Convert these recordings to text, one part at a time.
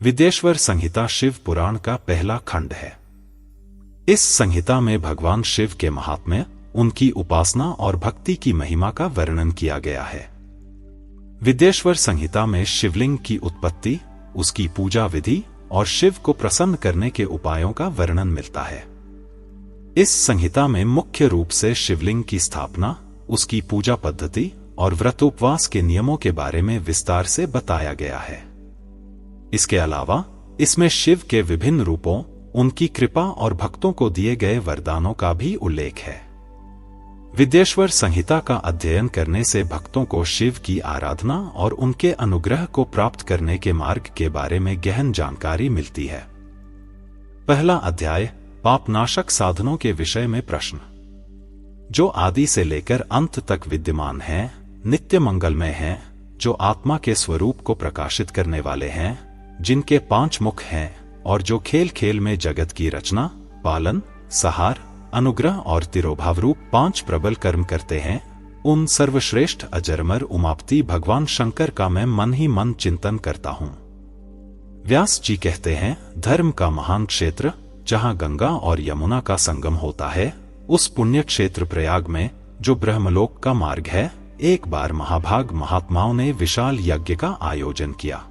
विद्येश्वर संहिता शिव पुराण का पहला खंड है। इस संहिता में भगवान शिव के महात्म्य, उनकी उपासना और भक्ति की महिमा का वर्णन किया गया है। विद्येश्वर संहिता में शिवलिंग की उत्पत्ति, उसकी पूजा विधि और शिव को प्रसन्न करने के उपायों का वर्णन मिलता है। इस संहिता में मुख्य रूप से शिवलिंग की स्थापना, उसकी पूजा पद्धति और व्रतोपवास के नियमों के बारे में विस्तार से बताया गया है। इसके अलावा इसमें शिव के विभिन्न रूपों, उनकी कृपा और भक्तों को दिए गए वरदानों का भी उल्लेख है। विद्येश्वर संहिता का अध्ययन करने से भक्तों को शिव की आराधना और उनके अनुग्रह को प्राप्त करने के मार्ग के बारे में गहन जानकारी मिलती है। पहला अध्याय, पापनाशक साधनों के विषय में प्रश्न। जो आदि से लेकर अंत तक विद्यमान हैं, नित्य मंगलमय हैं, जो आत्मा के स्वरूप को प्रकाशित करने वाले हैं, जिनके 5 मुख हैं और जो खेल खेल में जगत की रचना, पालन, सहार, अनुग्रह और तिरोभाव रूप 5 प्रबल कर्म करते हैं, उन सर्वश्रेष्ठ अजरमर उमापति भगवान शंकर का मैं मन ही मन चिंतन करता हूं। व्यास जी कहते हैं, धर्म का महान क्षेत्र जहां गंगा और यमुना का संगम होता है, उस पुण्य क्षेत्र प्रयाग में, जो ब्रह्मलोक का मार्ग है, एक बार महाभाग महात्माओं ने विशाल यज्ञ का आयोजन किया।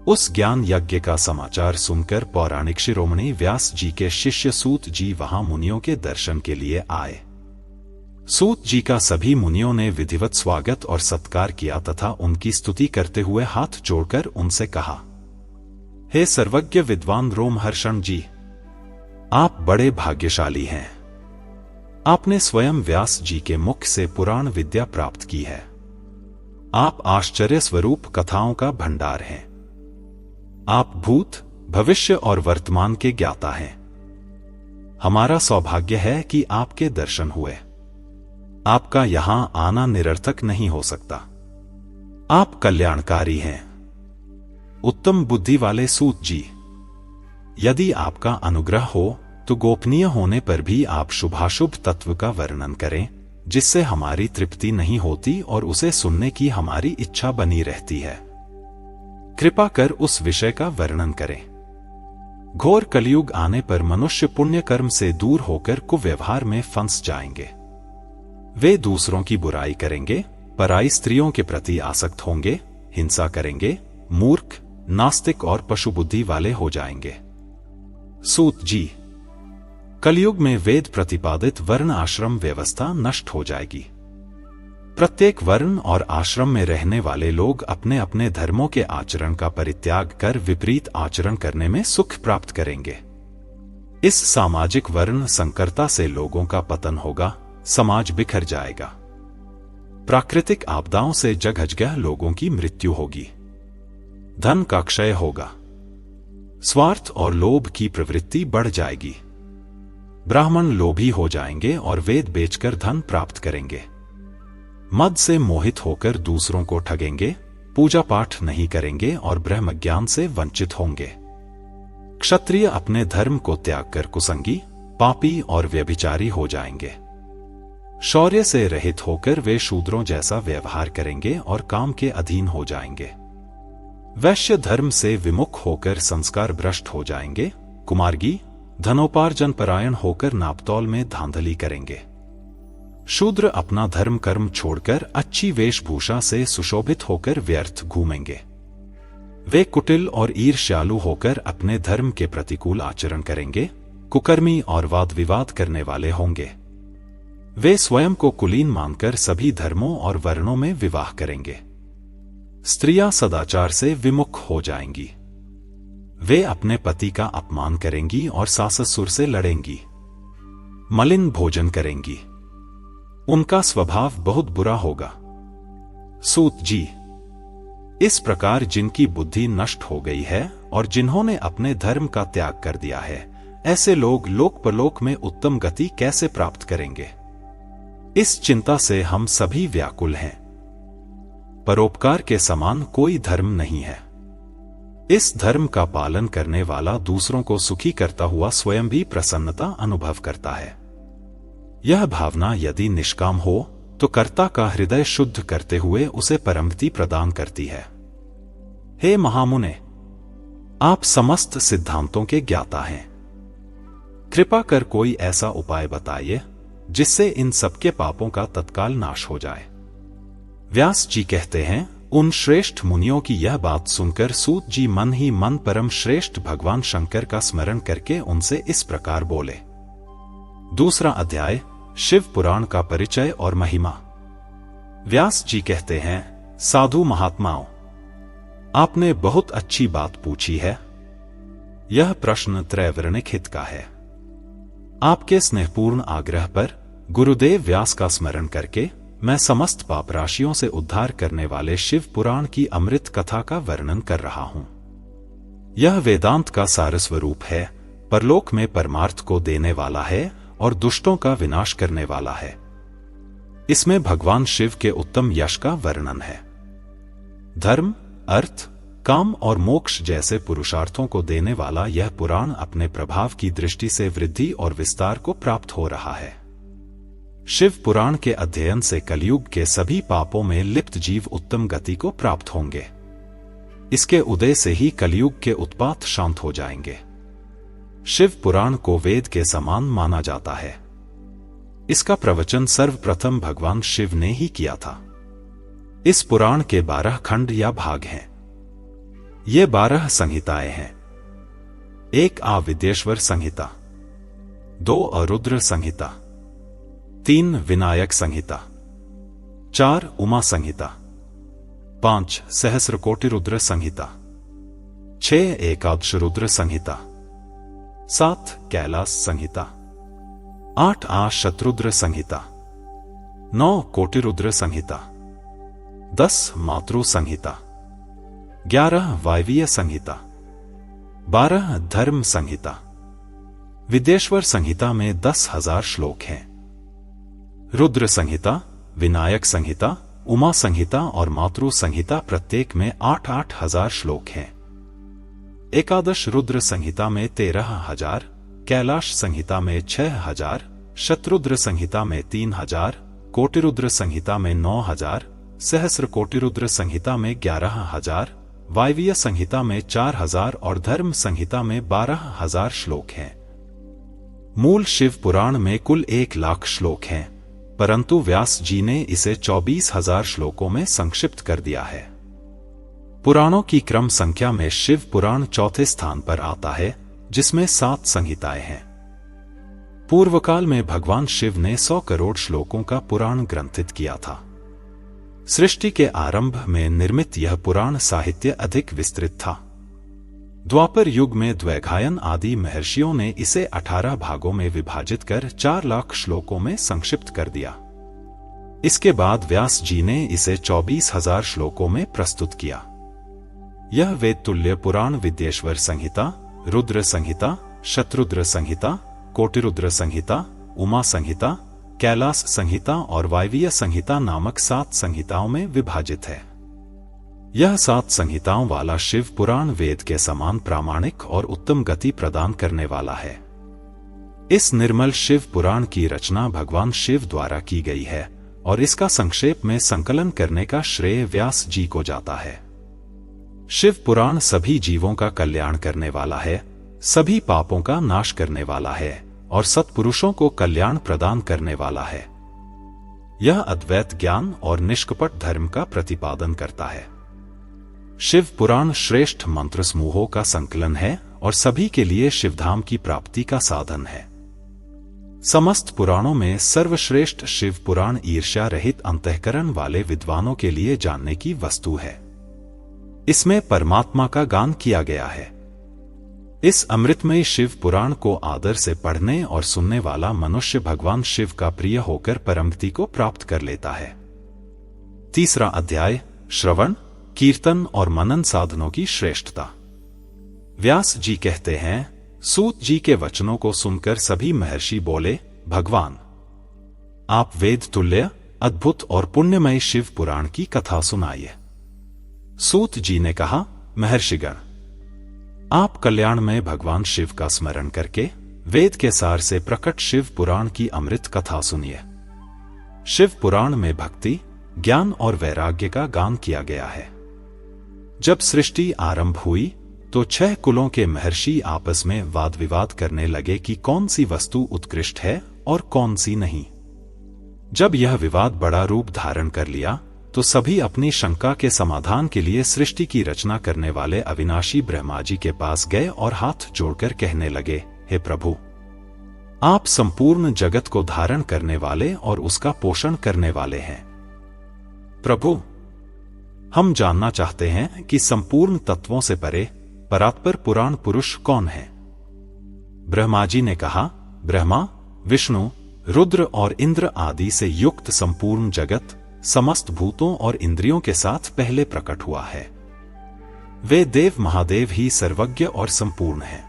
उस ज्ञान यज्ञ का समाचार सुनकर पौराणिक शिरोमणि व्यास जी के शिष्य सूत जी वहां मुनियों के दर्शन के लिए आए। सूत जी का सभी मुनियों ने विधिवत स्वागत और सत्कार किया तथा उनकी स्तुति करते हुए हाथ जोड़कर उनसे कहा, हे सर्वज्ञ विद्वान रोमहर्षण जी, आप बड़े भाग्यशाली हैं। आपने स्वयं व्यास जी के मुख से पुराण विद्या प्राप्त की है। आप आश्चर्य स्वरूप कथाओं का भंडार हैं। आप भूत, भविष्य और वर्तमान के ज्ञाता हैं। हमारा सौभाग्य है कि आपके दर्शन हुए। आपका यहां आना निरर्थक नहीं हो सकता। आप कल्याणकारी हैं। उत्तम बुद्धि वाले सूत जी, यदि आपका अनुग्रह हो तो गोपनीय होने पर भी आप शुभाशुभ तत्व का वर्णन करें, जिससे हमारी तृप्ति नहीं होती और उसे सुनने की हमारी इच्छा बनी रहती है। कृपा कर उस विषय का वर्णन करें। घोर कलयुग आने पर मनुष्य पुण्य कर्म से दूर होकर कुव्यवहार में फंस जाएंगे। वे दूसरों की बुराई करेंगे, पराई स्त्रियों के प्रति आसक्त होंगे, हिंसा करेंगे, मूर्ख, नास्तिक और पशुबुद्धि वाले हो जाएंगे। सूत जी, कलयुग में वेद प्रतिपादित वर्ण आश्रम व्यवस्था नष्ट हो जाएगी। प्रत्येक वर्ण और आश्रम में रहने वाले लोग अपने अपने धर्मों के आचरण का परित्याग कर विपरीत आचरण करने में सुख प्राप्त करेंगे। इस सामाजिक वर्ण संकरता से लोगों का पतन होगा, समाज बिखर जाएगा। प्राकृतिक आपदाओं से जगह लोगों की मृत्यु होगी। धन का क्षय होगा। स्वार्थ और लोभ की प्रवृत्ति बढ़ जाएगी। ब्राह्मण लोभी हो जाएंगे और वेद बेचकर धन प्राप्त करेंगे। मद से मोहित होकर दूसरों को ठगेंगे, पूजा पाठ नहीं करेंगे और ब्रह्म ज्ञान से वंचित होंगे। क्षत्रिय अपने धर्म को त्याग कर कुसंगी, पापी और व्यभिचारी हो जाएंगे। शौर्य से रहित होकर वे शूद्रों जैसा व्यवहार करेंगे और काम के अधीन हो जाएंगे। वैश्य धर्म से विमुख होकर संस्कार भ्रष्ट हो जाएंगे। कुमार्गी धनोपार्जन परायण होकर नापतौल में धांधली करेंगे। शूद्र अपना धर्म कर्म छोड़कर अच्छी वेशभूषा से सुशोभित होकर व्यर्थ घूमेंगे। वे कुटिल और ईर्ष्यालु होकर अपने धर्म के प्रतिकूल आचरण करेंगे, कुकर्मी और वाद विवाद करने वाले होंगे। वे स्वयं को कुलीन मानकर सभी धर्मों और वर्णों में विवाह करेंगे। स्त्रियां सदाचार से विमुख हो जाएंगी। वे अपने पति का अपमान करेंगी और सास ससुर से लड़ेंगी। मलिन भोजन करेंगी। उनका स्वभाव बहुत बुरा होगा। सूत जी, इस प्रकार जिनकी बुद्धि नष्ट हो गई है और जिन्होंने अपने धर्म का त्याग कर दिया है, ऐसे लोग लोक परलोक में उत्तम गति कैसे प्राप्त करेंगे? इस चिंता से हम सभी व्याकुल हैं। परोपकार के समान कोई धर्म नहीं है। इस धर्म का पालन करने वाला दूसरों को सुखी करता हुआ स्वयं भी प्रसन्नता अनुभव करता है। यह भावना यदि निष्काम हो तो कर्ता का हृदय शुद्ध करते हुए उसे परमगति प्रदान करती है। हे महामुने, आप समस्त सिद्धांतों के ज्ञाता हैं। कृपा कर कोई ऐसा उपाय बताइए जिससे इन सबके पापों का तत्काल नाश हो जाए। व्यास जी कहते हैं, उन श्रेष्ठ मुनियों की यह बात सुनकर सूत जी मन ही मन परम श्रेष्ठ भगवान शंकर का स्मरण करके उनसे इस प्रकार बोले। दूसरा अध्याय, शिव पुराण का परिचय और महिमा। व्यास जी कहते हैं, साधु महात्माओं, आपने बहुत अच्छी बात पूछी है। यह प्रश्न त्रैवर्णिक हित का है। आपके स्नेहपूर्ण आग्रह पर गुरुदेव व्यास का स्मरण करके मैं समस्त पाप राशियों से उद्धार करने वाले शिव पुराण की अमृत कथा का वर्णन कर रहा हूं। यह वेदांत का सार स्वरूप है, परलोक में परमार्थ को देने वाला है और दुष्टों का विनाश करने वाला है। इसमें भगवान शिव के उत्तम यश का वर्णन है। धर्म, अर्थ, काम और मोक्ष जैसे पुरुषार्थों को देने वाला यह पुराण अपने प्रभाव की दृष्टि से वृद्धि और विस्तार को प्राप्त हो रहा है। शिव पुराण के अध्ययन से कलयुग के सभी पापों में लिप्त जीव उत्तम गति को प्राप्त होंगे। इसके उदय से ही कलयुग के उत्पात शांत हो जाएंगे। शिव पुराण को वेद के समान माना जाता है। इसका प्रवचन सर्वप्रथम भगवान शिव ने ही किया था। इस पुराण के 12 खंड या भाग हैं। ये 12 संहिताएं हैं। 1 विद्येश्वर संहिता, 2 रुद्र संहिता, 3 विनायक संहिता, 4 उमा संहिता, 5 सहस्रकोटि रुद्र संहिता, 6 एकादश रुद्र संहिता, 7 कैलाश संहिता, 8 शत्रुद्र संहिता, 9 कोटि रुद्र संहिता, 10 मातृ संहिता, 11 वायवीय संहिता, 12 धर्म संहिता। विद्येश्वर संहिता में 10,000 श्लोक हैं। रुद्र संहिता, विनायक संहिता, उमा संहिता और मातृ संहिता प्रत्येक में 8-8 हजार श्लोक हैं। एकादश रुद्र संहिता में 13,000, कैलाश संहिता में 6,000, शत्रुद्र संहिता में 3,000, कोटिरुद्र संहिता में 9,000, सहस्र कोटिरुद्र संहिता में 11,000, वायवीय संहिता में 4,000 और धर्म संहिता में 12,000 श्लोक हैं। मूल शिव पुराण में कुल 1,00,000 श्लोक हैं, परंतु व्यास जी ने इसे 24,000 श्लोकों में संक्षिप्त कर दिया है। पुराणों की क्रम संख्या में शिव पुराण चौथे स्थान पर आता है, जिसमें 7 संहिताएं हैं। पूर्वकाल में भगवान शिव ने 100 करोड़ श्लोकों का पुराण ग्रंथित किया था। सृष्टि के आरंभ में निर्मित यह पुराण साहित्य अधिक विस्तृत था। द्वापर युग में द्वैधायन आदि महर्षियों ने इसे 18 भागों में विभाजित कर 4,00,000 श्लोकों में संक्षिप्त कर दिया। इसके बाद व्यास जी ने इसे 24,000 श्लोकों में प्रस्तुत किया। यह वेद तुल्य पुराण विद्येश्वर संहिता, रुद्र संहिता, शत्रुद्र संहिता, कोटिरुद्र संहिता, उमा संहिता, कैलाश संहिता और वायवीय संहिता नामक 7 संहिताओं में विभाजित है। यह 7 संहिताओं वाला शिव पुराण वेद के समान प्रामाणिक और उत्तम गति प्रदान करने वाला है। इस निर्मल शिव पुराण की रचना भगवान शिव द्वारा की गई है और इसका संक्षेप में संकलन करने का श्रेय व्यास जी को जाता है। शिव पुराण सभी जीवों का कल्याण करने वाला है, सभी पापों का नाश करने वाला है और सत्पुरुषों को कल्याण प्रदान करने वाला है। यह अद्वैत ज्ञान और निष्कपट धर्म का प्रतिपादन करता है। शिव पुराण श्रेष्ठ मंत्र समूहों का संकलन है और सभी के लिए शिवधाम की प्राप्ति का साधन है। समस्त पुराणों में सर्वश्रेष्ठ शिव पुराण ईर्ष्या रहित अंतःकरण वाले विद्वानों के लिए जानने की वस्तु है। इसमें परमात्मा का गान किया गया है। इस अमृतमय शिव पुराण को आदर से पढ़ने और सुनने वाला मनुष्य भगवान शिव का प्रिय होकर परमगति को प्राप्त कर लेता है। तीसरा अध्याय, श्रवण, कीर्तन और मनन साधनों की श्रेष्ठता। व्यास जी कहते हैं, सूत जी के वचनों को सुनकर सभी महर्षि बोले, भगवान, आप वेद तुल्य, अद्भुत और पुण्यमय शिव पुराण की कथा सुनाइए। सूत जी ने कहा, महर्षिगण, आप कल्याणमय भगवान शिव का स्मरण करके वेद के सार से प्रकट शिव पुराण की अमृत कथा सुनिए। शिव पुराण में भक्ति, ज्ञान और वैराग्य का गान किया गया है। जब सृष्टि आरंभ हुई तो 6 कुलों के महर्षि आपस में वाद विवाद करने लगे कि कौन सी वस्तु उत्कृष्ट है और कौन सी नहीं। जब यह विवाद बड़ा रूप धारण कर लिया तो सभी अपनी शंका के समाधान के लिए सृष्टि की रचना करने वाले अविनाशी ब्रह्मा जी के पास गए और हाथ जोड़कर कहने लगे, हे प्रभु, आप संपूर्ण जगत को धारण करने वाले और उसका पोषण करने वाले हैं। प्रभु, हम जानना चाहते हैं कि संपूर्ण तत्वों से परे परात्पर पुराण पुरुष कौन है। ब्रह्मा जी ने कहा, ब्रह्मा, विष्णु, रुद्र और इंद्र आदि से युक्त संपूर्ण जगत समस्त भूतों और इंद्रियों के साथ पहले प्रकट हुआ है। वे देव महादेव ही सर्वज्ञ और संपूर्ण हैं।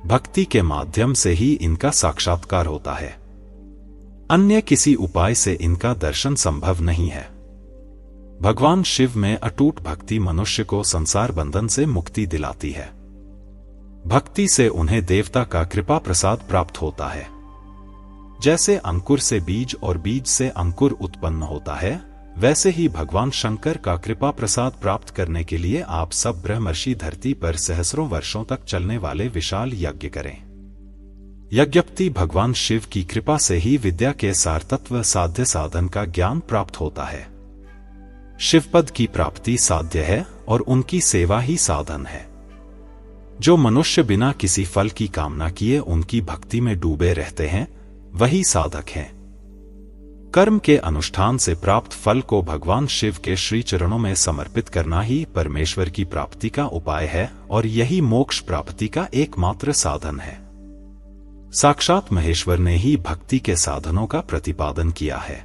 भक्ति के माध्यम से ही इनका साक्षात्कार होता है। अन्य किसी उपाय से इनका दर्शन संभव नहीं है। भगवान शिव में अटूट भक्ति मनुष्य को संसार बंधन से मुक्ति दिलाती है। भक्ति से उन्हें देवता का कृपा प्रसाद प्राप्त होता है। जैसे अंकुर से बीज और बीज से अंकुर उत्पन्न होता है, वैसे ही भगवान शंकर का कृपा प्रसाद प्राप्त करने के लिए आप सब ब्रह्मर्षि धरती पर सहस्रों वर्षों तक चलने वाले विशाल यज्ञ करें। यज्ञपति भगवान शिव की कृपा से ही विद्या के सारतत्व साध्य साधन का ज्ञान प्राप्त होता है। शिवपद की प्राप्ति साध्य है और उनकी सेवा ही साधन है। जो मनुष्य बिना किसी फल की कामना किए उनकी भक्ति में डूबे रहते हैं, वही साधक हैं। कर्म के अनुष्ठान से प्राप्त फल को भगवान शिव के श्री चरणों में समर्पित करना ही परमेश्वर की प्राप्ति का उपाय है और यही मोक्ष प्राप्ति का एकमात्र साधन है। साक्षात महेश्वर ने ही भक्ति के साधनों का प्रतिपादन किया है।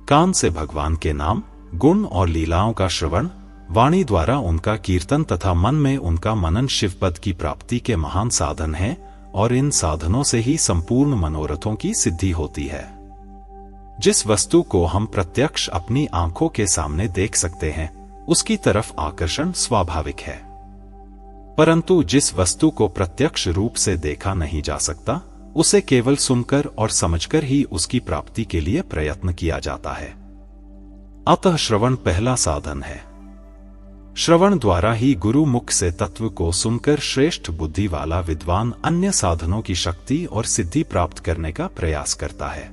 कान से भगवान के नाम, गुण और लीलाओं का श्रवण, वाणी द्वारा उनका कीर्तन तथा मन में उनका मनन शिवपद की प्राप्ति के महान साधन है और इन साधनों से ही संपूर्ण मनोरथों की सिद्धि होती है। जिस वस्तु को हम प्रत्यक्ष अपनी आंखों के सामने देख सकते हैं, उसकी तरफ आकर्षण स्वाभाविक है। परंतु जिस वस्तु को प्रत्यक्ष रूप से देखा नहीं जा सकता, उसे केवल सुनकर और समझकर ही उसकी प्राप्ति के लिए प्रयत्न किया जाता है। अतः श्रवण पहला साधन है। श्रवण द्वारा ही गुरु मुख से तत्व को सुनकर श्रेष्ठ बुद्धि वाला विद्वान अन्य साधनों की शक्ति और सिद्धि प्राप्त करने का प्रयास करता है।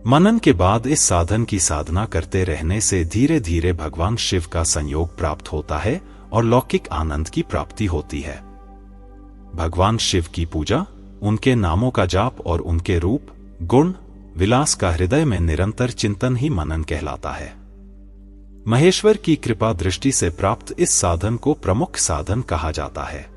मनन के बाद इस साधन की साधना करते रहने से धीरे धीरे भगवान शिव का संयोग प्राप्त होता है और लौकिक आनंद की प्राप्ति होती है। भगवान शिव की पूजा, उनके नामों का जाप और उनके रूप, गुण, विलास का हृदय में निरंतर चिंतन ही मनन कहलाता है। महेश्वर की कृपा दृष्टि से प्राप्त इस साधन को प्रमुख साधन कहा जाता है।